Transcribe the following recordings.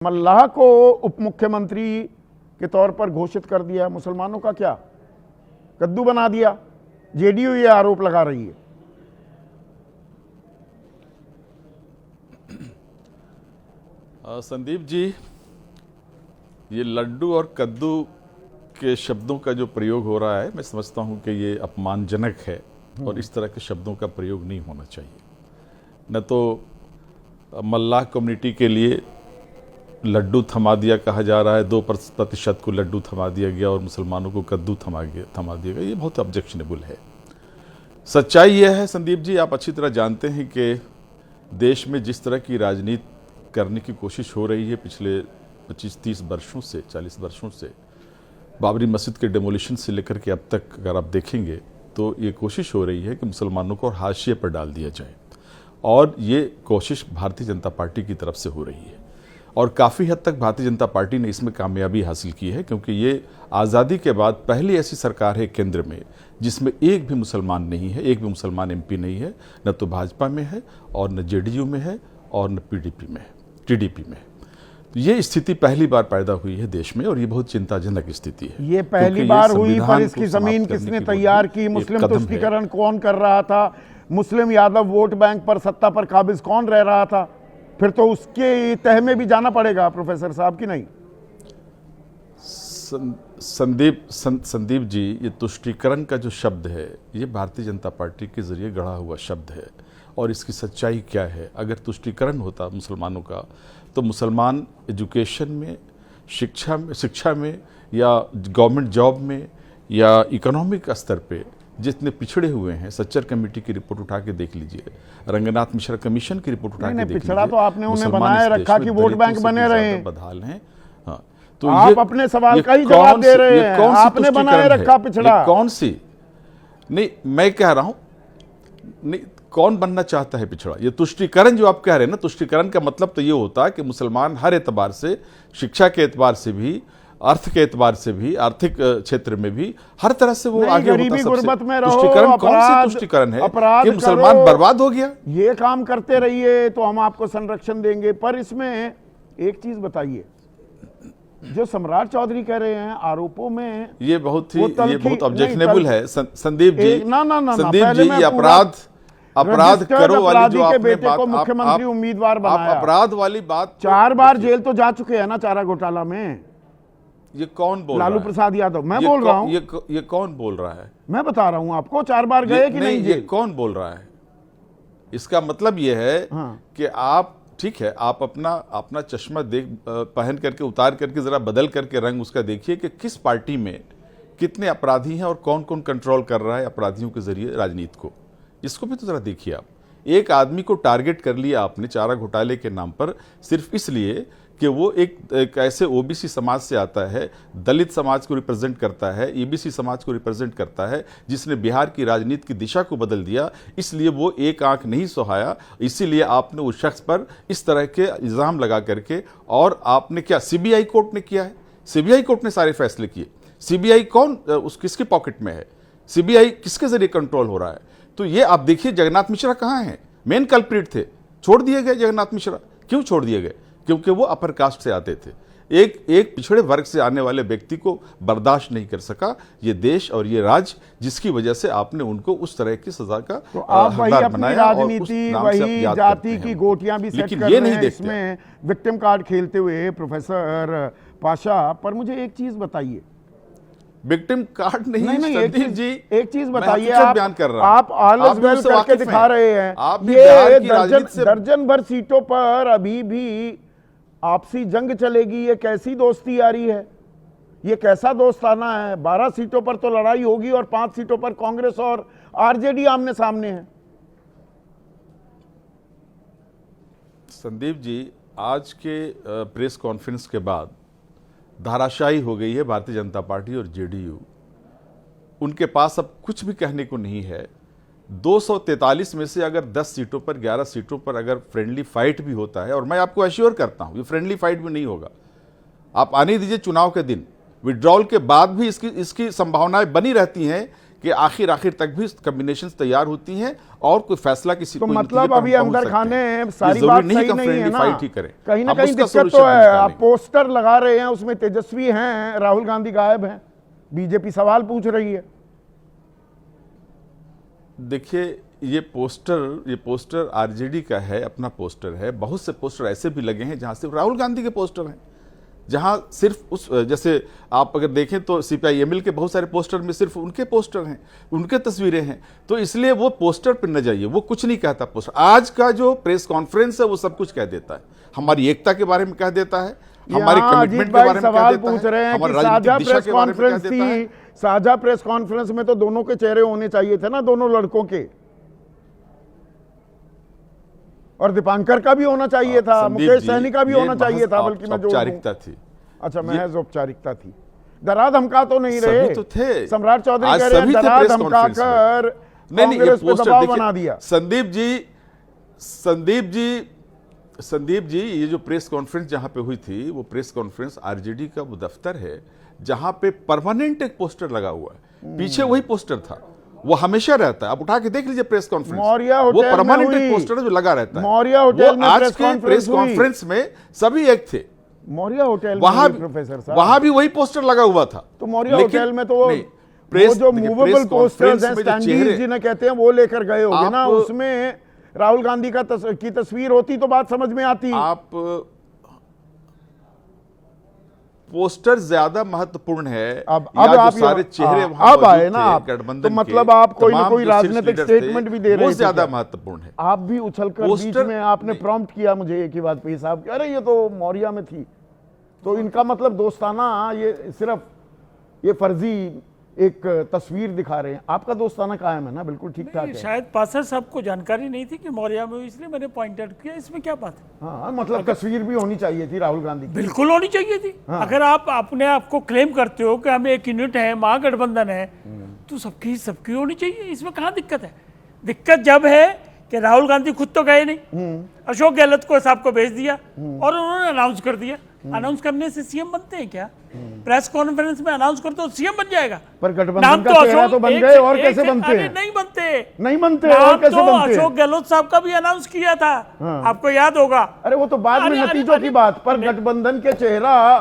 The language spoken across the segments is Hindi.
मल्लाह को उप मुख्यमंत्री के तौर पर घोषित कर दिया। मुसलमानों का क्या कद्दू बना दिया? जेडीयू ये आरोप लगा रही है। संदीप जी, ये लड्डू और कद्दू के शब्दों का जो प्रयोग हो रहा है, मैं समझता हूं कि ये अपमानजनक है और इस तरह के शब्दों का प्रयोग नहीं होना चाहिए। न तो मल्लाह कम्युनिटी के लिए लड्डू थमा दिया कहा जा रहा है, 2% को लड्डू थमा दिया गया और मुसलमानों को कद्दू थमा दिया गया। ये बहुत ऑब्जेक्शनेबल है। सच्चाई यह है संदीप जी, आप अच्छी तरह जानते हैं कि देश में जिस तरह की राजनीति करने की कोशिश हो रही है पिछले 25-30 वर्षों से, 40 वर्षों से, बाबरी मस्जिद के डेमोलिशन से लेकर के अब तक अगर आप देखेंगे तो ये कोशिश हो रही है कि मुसलमानों को हाशिए पर डाल दिया जाए, और ये कोशिश भारतीय जनता पार्टी की तरफ से हो रही है और काफ़ी हद तक भारतीय जनता पार्टी ने इसमें कामयाबी हासिल की है, क्योंकि ये आज़ादी के बाद पहली ऐसी सरकार है केंद्र में जिसमें एक भी मुसलमान नहीं है, एक भी मुसलमान एमपी नहीं है, न तो भाजपा में है और न जेडीयू में है और न पीडीपी में है, टीडीपी में है। तो ये स्थिति पहली बार पैदा हुई है देश में और ये बहुत चिंताजनक स्थिति है। ये पहली बार हुई, पर इसकी जमीन किसने तैयार की? मुस्लिम तुष्टीकरण कौन कर रहा था? मुस्लिम यादव वोट बैंक पर, सत्ता पर काबिज कौन रह रहा था? फिर तो उसके तह में भी जाना पड़ेगा प्रोफेसर साहब की नहीं? संदीप जी, ये तुष्टीकरण का जो शब्द है ये भारतीय जनता पार्टी के जरिए गढ़ा हुआ शब्द है और इसकी सच्चाई क्या है? अगर तुष्टीकरण होता मुसलमानों का तो मुसलमान एजुकेशन में, शिक्षा में या गवर्नमेंट जॉब में या इकोनॉमिक स्तर पे जितने पिछड़े हुए हैं, सच्चर कमेटी की रिपोर्ट उठा के देख लीजिए, रंगनाथ मिश्रा कमीशन की रिपोर्ट उठा के देख लीजिए। पिछड़ा तो आपने उन्हें बनाए रखा कि वोट बैंक बने रहे हैं, बदहाल हैं। हाँ, तो आप अपने सवाल का ही जवाब दे रहे हैं। आपने बनाए रखा पिछड़ा। कौन सी? नहीं, मैं कह रहा हूं, नहीं, कौन बनना चाहता है पिछड़ा? ये तुष्टीकरण जो आप कह रहे हैं ना, तुष्टीकरण का मतलब तो ये होता है कि मुसलमान हर एतबार से, शिक्षा के एतबार से भी, अर्थ के एतबार से भी, आर्थिक क्षेत्र में भी, हर तरह से वो आगे होता है। गुर्बत में रहो, तुष्टीकरण कौन सी तुष्टीकरण है कि मुसलमान बर्बाद हो गया? ये काम करते रहिए तो हम आपको संरक्षण देंगे। पर इसमें एक चीज बताइए, जो सम्राट चौधरी कह रहे हैं आरोपों में, ये बहुत ऑब्जेक्शनेबल है संदीप जी। संदीप जी, ये अपराध करो वाली जो आपने बात, मुख्यमंत्री उम्मीदवार बनाया, अपराध वाली बात, 4 बार जेल तो जा चुके हैं ना चारा घोटाला में। ये कौन बोल रहा है? लालू प्रसाद यादव। मैं बोल रहा हूं। ये कौन बोल रहा है? मैं बता रहा हूं आपको। 4 बार गए कि नहीं? ये कौन बोल रहा है? इसका मतलब ये है कि आप, ठीक है, आप अपना चश्मा पहन करके, उतार करके, जरा बदल करके रंग उसका देखिए कि किस पार्टी में कितने अपराधी हैं और कौन कौन कंट्रोल कर रहा है अपराधियों के जरिए राजनीति को। इसको भी तो जरा देखिए आप। एक आदमी को टारगेट कर लिया आपने चारा घोटाले के नाम पर, सिर्फ इसलिए कि वो एक ऐसे ओबीसी समाज से आता है, दलित समाज को रिप्रेजेंट करता है, ईबीसी समाज को रिप्रेजेंट करता है, जिसने बिहार की राजनीति की दिशा को बदल दिया, इसलिए वो एक आंख नहीं सुहाया। इसीलिए आपने उस शख्स पर इस तरह के इल्जाम लगा करके, और आपने क्या, सीबीआई कोर्ट ने किया है? सीबीआई कोर्ट ने सारे फैसले किए। सीबीआई कौन, किसके पॉकेट में है? सीबीआई किसके जरिए कंट्रोल हो रहा है? तो ये आप देखिए, जगन्नाथ मिश्रा कहाँ हैं? मेन कल्प्रिट थे, छोड़ दिए गए जगन्नाथ मिश्रा। क्यों छोड़ दिए गए? क्योंकि वो अपर कास्ट से आते थे। एक पिछड़े वर्ग से आने वाले व्यक्ति को बर्दाश्त नहीं कर सका ये देश और ये राज्य, जिसकी वजह से आपने उनको उस तरह की सजा का तो आप वही अपनी राजनीति, वही जाति की गोटियां भी सेट कर रहे हैं इसमें, विक्टिम कार्ड खेलते हुए प्रोफेसर पाशा। पर मुझे एक चीज बताइए, विक्टिम कार्ड नहीं, एक चीज बताइए, आप बयान कर रहा, आप ऑल इज वेल करके दिखा रहे हैं। आप ये दर्जन भर सीटों पर अभी भी आपसी जंग चलेगी। ये कैसी दोस्ती यारी है? ये कैसा दोस्ताना है? 12 सीटों पर तो लड़ाई होगी और 5 सीटों पर कांग्रेस और आरजेडी आमने सामने है। संदीप जी, आज के प्रेस कॉन्फ्रेंस के बाद धाराशाही हो गई है भारतीय जनता पार्टी और जेडीयू। उनके पास अब कुछ भी कहने को नहीं है। 243 में से अगर 10 सीटों पर, 11 सीटों पर अगर फ्रेंडली फाइट भी होता है, और मैं आपको एश्योर करता हूं ये फ्रेंडली फाइट भी नहीं होगा, आप आने दीजिए चुनाव के दिन, विड्रॉल के बाद भी इसकी संभावनाएं बनी रहती हैं कि आखिर तक भी कॉम्बिनेशंस तैयार होती हैं और कोई फैसला किसी तो कोई मतलब नतीजे पर अभी हम पहुंच अंदर सकते खाने हैं। सारी ये बात जरूरी सही कि नहीं है फ्रेंडली ना, फाइट ही करें। कहीं ना हम कहीं उसका दिक्कत तो solution है। निकालेंगे। आप पोस्टर लगा रहे हैं, उसमें तेजस्वी हैं, राहुल गांधी गायब हैं, बीजेपी सवाल पूछ रही है। देखिए ये पोस्टर आरजेडी का है, अपना पोस्टर है। बहुत से पोस्टर ऐसे भी लगे हैं जहां सिर्फ राहुल गांधी के पोस्टर हैं, जहां सिर्फ उस, जैसे आप अगर देखें तो सीपीआईएमएल के बहुत सारे पोस्टर में सिर्फ उनके पोस्टर हैं, उनके तस्वीरें हैं। तो इसलिए वो पोस्टर पर न जाइए, वो कुछ नहीं कहता पोस्टर। आज का जो प्रेस कॉन्फ्रेंस है वो सब कुछ कह देता है, हमारी एकता के बारे में कह देता है, हमारी कमिटमेंट के बारे में कह सवाल देता पूछ रहे है, हैं हमारी कि साझा राजनीतिक दिशा प्रेस के बारे में कह कॉन्फ्रेंस देता है। थी, साझा प्रेस कॉन्फ्रेंस में तो दोनों के चेहरे होने चाहिए थे ना, दोनों लड़कों के, और दीपांकर का भी होना चाहिए था, संदीप मुकेश जी, सैनी का भी ये होना चाहिए था, महज बल्कि मैं जोड़ दूं। औपचारिकता थी। अच्छा, महज औपचारिकता थी। डरा धमका तो नहीं सभी रहे तो थे। सम्राट चौधरी आज कह रहे हैं सभी थे डरा प्रेस धमका कॉन्फ्रेंस में। कर नहीं, ये कांग्रेस पे पोस्टर दबाव देखिए, बना दिया। संदीप जी ये जो प्रेस कॉन्फ्रेंस जहां पे हुई थी, वो प्रेस कॉन्फ्रेंस आरजेडी का वो दफ्तर है जहां पे परमानेंट एक पोस्टर लगा हुआ है। पीछे वही पोस्टर था, वो हमेशा रहता है। आप उठा के देख लीजिए प्रेस कॉन्फ्रेंस, मौर्य वो होटल में परमानेंट हुई। एक पोस्टर है जो लगा रहता है। मौर्य होटल में आज प्रेस के कॉन्फ्रेंस प्रेस हुई। कॉन्फ्रेंस में सभी एक थे, मौर्य होटल में वहां हुई, प्रोफेसर साहब। वहां भी वही पोस्टर लगा हुआ था। तो मौर्य लेकिन- होटल में तो वो नहीं, वो जो देखिए, मूवेबल प्रेस पोस्टर्स हैं, कॉन्फ्रेंस में जो स्टैंडीज चेहरे- जिन्हें कहते हैं, वो लेकर गए होगे ना। आप- उसमें राहुल गांधी की तस्वीर होती तो बात समझ में आती। आप पोस्टर ज्यादा महत्वपूर्ण है अब या जो आप सारे चेहरे वहां अब आए मौजूद ना थे, आप, गठबंधन तो मतलब आप कोई ना कोई राजनीतिक स्टेटमेंट भी दे रहे वो थे ज्यादा क्या? महत्वपूर्ण है। आप भी उछलकर बीच पोस्टर- में आपने नहीं। प्रॉम्प्ट किया मुझे एक ही बात पे साहब, अरे ये तो मौर्या में थी। तो इनका मतलब दोस्ताना, ये सिर्फ ये फर्जी एक तस्वीर दिखा रहे हैं। आपका दोस्ताना कायम है ना, बिल्कुल ठीक ठाक है। शायद पासर साहब को जानकारी नहीं थी कि मौर्या में हुई, इसलिए मैंने पॉइंट आउट किया। इसमें क्या बात है? हाँ, मतलब तस्वीर भी होनी चाहिए थी राहुल गांधी की। बिल्कुल होनी चाहिए थी। हाँ। अगर आप अपने आप को क्लेम करते हो कि हम एक यूनिट है, महागठबंधन है, तो सबकी होनी चाहिए। इसमें कहाँ दिक्कत है? दिक्कत जब है कि राहुल गांधी खुद तो गए नहीं, अशोक गहलोत को साहब को भेज दिया और उन्होंने अनाउंस कर दिया। अनाउंस करने से सीएम बनते हैं क्या? प्रेस कॉन्फ्रेंस में अनाउंस कर दो सीएम बन जाएगा। पर गठबंधन नाम का तो चेहरा अशोक तो बन एक गए, से- और एक कैसे से- बनते अरे हैं? नहीं बनते, नहीं बनते, नाम और कैसे तो बनते हैं? अशोक गहलोत साहब का भी अनाउंस किया था, हाँ। आपको याद होगा। अरे वो तो बाद में अरे- नतीजों अरे- की बात, पर अरे- गठबंधन के चेहरा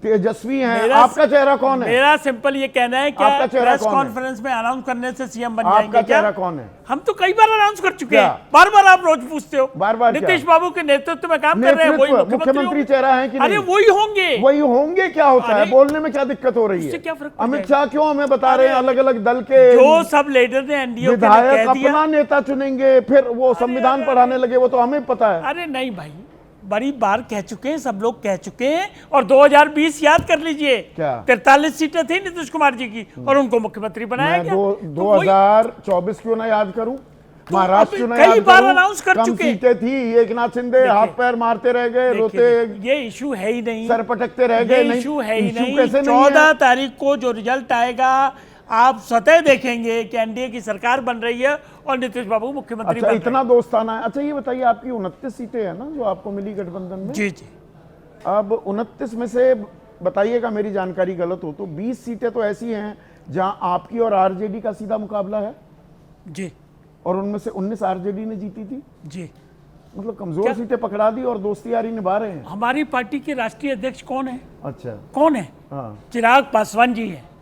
तेजस्वी हैं। मेरा- आपका चेहरा कौन है? मेरा सिंपल ये कहना है कि आपका चेहरा प्रेस कौन है? कॉन्फ्रेंस में अनाउंस करने से सीएम बन आपका जाएंगे क्या? चेहरा कौन है? हम तो कई बार अनाउंस कर चुके क्या? हैं, बार बार आप रोज पूछते हो। बार-बार क्या? नीतीश बाबू के नेतृत्व में काम कर रहे हैं, वही नेतृत्व, मुख्यमंत्री होंगे। चेहरा है कि अरे नहीं? वही होंगे। वही होंगे, क्या होता है? अरे- बोलने में क्या दिक्कत हो रही है? उससे क्या फर्क पड़ अमित जाएगा? शाह क्यों हमें बता रहे हैं अरे- अलग अलग दल के जो सब लीडर ने एनडीए के लिए विधायक कह दिया। अपना नेता चुनेंगे, फिर वो संविधान पढ़ाने लगे, वो तो हमें पता है। अरे नहीं भाई, बड़ी बार कह चुके हैं, सब लोग कह चुके हैं। और 2020 याद कर लीजिए, क्या? 43 सीटें थी नीतीश कुमार जी की और उनको मुख्यमंत्री बनाया मैं गया। तो वही- 2024 क्यों ना याद करूं, महाराष्ट्र क्यों ना कई याद बार करूं? अनाउंस कर कम चुके। सीटें थी, एकनाथ शिंदे देखिए, हाथ पैर मारते रह गए, रोते ये इशू है ही नहीं, सर पटकते रह ये गए। इशू है ही नहीं। कैसे नहीं 14 है? तारीख को जो रिजल्ट आएगा, आप स्वतः देखेंगे कि एनडीए की सरकार बन रही है और नीतीश बाबू मुख्यमंत्री अच्छा, बन इतना दोस्ताना है। अच्छा ये बताइए, आपकी 29 सीटें हैं ना जो आपको मिली गठबंधन में? जी जी। अब 29 में से बताइएगा, मेरी जानकारी गलत हो तो 20 सीटें तो ऐसी हैं जहां आपकी और आरजेडी का सीधा मुकाबला है, जी और उनमें से 19 आरजेडी ने जीती थी। जी। मतलब कमजोर क्या? सीटें पकड़ा दी और दोस्ती यारी निभा रहे हैं। हमारी पार्टी के राष्ट्रीय अध्यक्ष कौन है? अच्छा, कौन है? हाँ। चिराग पासवान जी है,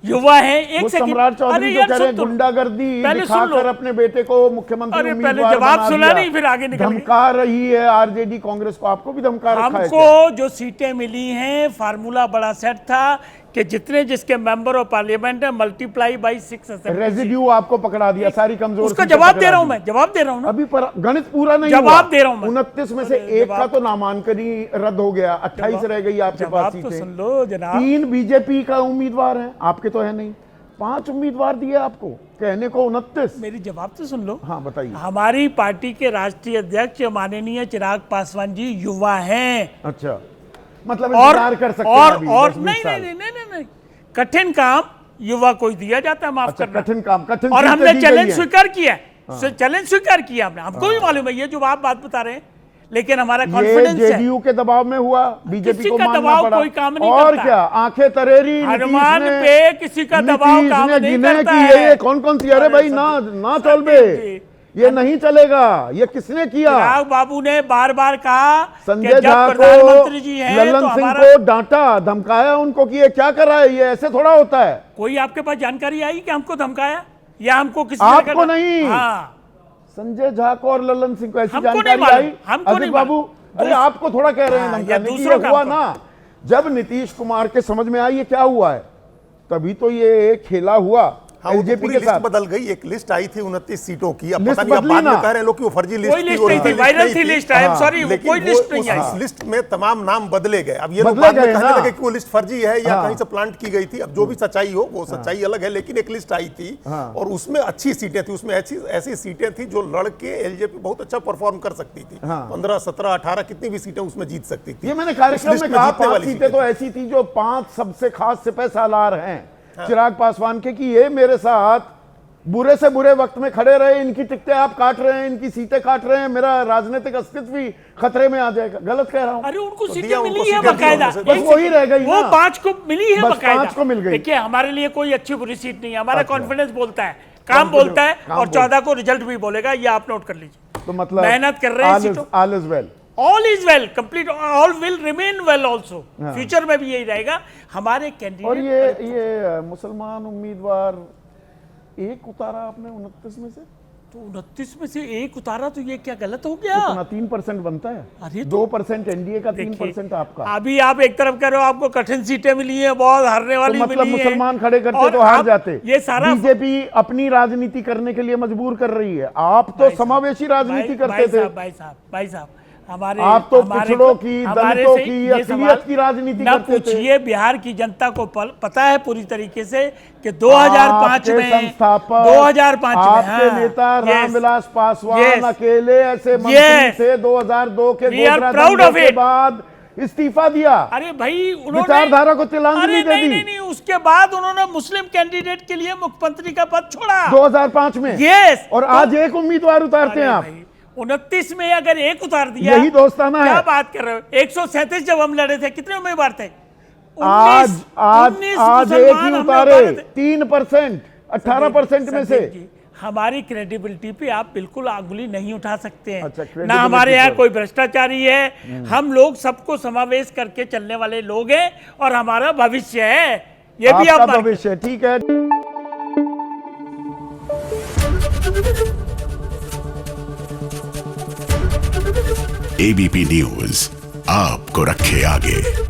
युवा है। एक वो सेकंड, सम्राट चौधरी जो कह रहे हैं गुंडागर्दी पहले सुन लो। दिखाकर अपने बेटे को मुख्यमंत्री अरे पहले उम्मीदवार जवाब बना सुना दिया। नहीं, फिर आगे निकल गए। धमका रही है आरजेडी कांग्रेस को, आपको भी धमका रखा है क्या? हमको जो सीटें मिली हैं, फार्मूला बड़ा सेट था कि जितने जिसके मेंबर ऑफ पार्लियामेंट है, मल्टीप्लाई बाई 6 रेजिड्यू आपको पकड़ा दिया, सारी कमजोर उसका सीटें जवाब पकड़ा दे रहा हूं दी। मैं, जवाब दे रहा हूं ना। अभी पर गणित पूरा नहीं जवाब दे रहा हूं मैं। 29 में से अरे एक का जवाब- तो नामांकन ही रद्द हो गया, 28 रह गई आपके पास जवाब तो सीटें। सुन लो जनाब। 3 बीजेपी का उम्मीदवार है, आपके तो है नहीं। 5 उम्मीदवार दिए आपको, कहने को 29। मेरी जवाब तो सुन लो। हाँ बताइए। हमारी पार्टी के राष्ट्रीय अध्यक्ष माननीय चिराग पासवान जी युवा हैं अच्छा, मतलब और इंतजार कर सकते हैं अभी और 10-20 नहीं साल। नहीं नहीं नहीं नहीं, कठिन काम युवा को दिया जाता है, माफ अच्छा, करना। कठिन काम, कठिन और सीटें हमने दी चैलेंज गई हैं। स्वीकार किया है, चैलेंज स्वीकार किया हमने, हमको भी मालूम है ये जो आप बात बता रहे हैं। लेकिन हमारा ये कॉन्फिडेंस है। जेडीयू के दबाव में हुआ, बीजेपी किसी को का मानना दबाव पड़ा। कोई काम नहीं और करता। क्या आंखें तरेरी हनुमान नीतीश ने- पे किसी का दबाव नीतीश काम ने नहीं गिने करता कि है। ये कौन कौन सी, अरे भाई ना चल बे, ये नहीं चलेगा, ये किसने किया? चिराग बाबू ने बार बार कहा कि संजय जब झा प्रधानमंत्री जी को, हैं लल्लन तो सिंह हमारा को डांटा, धमकाया उनको कि ये क्या कर रहा है, ये ऐसे थोड़ा होता है। कोई आपके पास जानकारी आई कि हमको धमकाया या हमको किसी आपको तरह का- नहीं। हाँ, संजय झा को और लल्लन सिंह को ऐसी हमको नहीं जानकारी मालूम, आई? हमको अजित नहीं बाबू, मालूम। अरे आपको थोड़ा कह रहे हैं हाँ, धमकाने या की, ये दूसरों का हुआ हमको- ना जब नीतीश कुमार के समझ में आई ये क्या हुआ है, तभी तो ये खेला हुआ हाँ, वो तो एलजेपी पूरी के लिस्ट साथ। बदल गई। एक लिस्ट आई थी 29 सीटों की, अब लिस्ट पता नहीं अब बदली बाद में ना। कह रहे हैं लोग कि वो फर्जी लिस्ट कोई लिस्ट नहीं थी, वायरल थी लिस्ट, आई एम सॉरी, वो लेकिन कोई लिस्ट नहीं उस आई। लिस्ट में तमाम नाम बदले गए। अब ये लोग बदले बाद में गए कहने ना। लगे कि वो लिस्ट फर्जी है या हाँ। कहीं से प्लांट की गई थी। अब जो भी सच्चाई हो, वो सच्चाई अलग है, लेकिन एक लिस्ट आई थी और उसमें अच्छी सीटें थी, उसमें ऐसी सीटें थी जो लड़के एलजेपी बहुत अच्छा परफॉर्म कर सकती थी। 15, 17, 18 कितनी भी सीटें उसमें जीत सकती थी। ये मैंने कार्यक्रम लिस्ट में में कहा, जीतने 5 वाली सीटें तो ऐसी थी जो 5 सबसे खास सिपह सालार हैं चिराग पासवान के, कि ये मेरे साथ बुरे से बुरे वक्त में खड़े रहे, इनकी टिकटें आप काट रहे हैं, इनकी सीटें काट रहे हैं, मेरा राजनीतिक अस्तित्व भी खतरे में आ जाएगा। गलत कह रहा हूं? अरे उनको तो सीटें दिया, मिली उनको है सीटें बकायदा, दी, बस वही रह गई वो ना। 5 को मिली है बस बकायदा। 5 को मिल गई। देखिए हमारे लिए कोई अच्छी बुरी सीट नहीं है, हमारा अच्छा। कॉन्फिडेंस बोलता है, काम बोलता है, काम और बोलता 14 को रिजल्ट भी बोलेगा, ये आप नोट कर लीजिए। तो मतलब मेहनत कर रहे हैं सीटों, all is well. All is well, complete, all will remain well also, future में भी यही रहेगा। हमारे और कैंडिडेट ये मुसलमान उम्मीदवार एक उतारा आपने 29 में से, तो 29 में से एक उतारा, तो ये क्या गलत हो गया? कितना 3% बनता है? अरे तो- 2% एनडीए का, देखिए, 3% आपका। अभी आप एक तरफ कह रहे हो आपको कठिन सीटें मिली है, बहुत हारने तो वाली मतलब मिली है, मुसलमान खड़े करते और तो हार आप जाते। ये सारा बीजेपी अपनी राजनीति करने के लिए मजबूर कर रही है, आप तो समावेशी राजनीति करते थे। भाई साहब हमारे आप तो हमारे- पिछड़ों की, हमारे दलितों से की, ये अक़लियत सवाल की राजनीति ना करते थे। पूछिए, बिहार की जनता को पता है पूरी तरीके से कि 2005 आपके में, संस्थापक, 2005 में, आपके हाँ, नेता yes, रामविलास पासवान yes, अकेले ऐसे मंत्री yes, थे 2002 के we are गोधरा proud दंगे of के it. बाद इस्तीफा दिया। अरे भाई उन्होंने विचारधारा को तिलांजलि अरे दे नहीं, दी। नहीं, नहीं, उसके बाद उन्होंने मुस्लिम कैंडिडेट के लिए मुख्यमंत्री का पद छोड़ा 2005 में। यस, और आज एक उम्मीदवार उतारते हैं आप। 29 में अगर एक उतार दिया, यही दोस्ताना क्या है। बात कर रहे हो? 137 जब हम लड़े थे, कितने उम्मीदवार थे? आज 19 एक ही मुसलमान हमने उतारे थे। 3%, 18% में से। संदीप जी, हमारी क्रेडिबिलिटी पे आप बिल्कुल आंगुली नहीं उठा सकते हैं। अच्छा, ना credibility हमारे यहाँ पर। कोई भ्रष्टाचारी है, हम लोग सबको समावेश करके चलने वाले लोग हैं और हमारा भविष्य है, ये भी आपका आप मान- भविष्य ठीक है। एबीपी न्यूज आपको रखे आगे।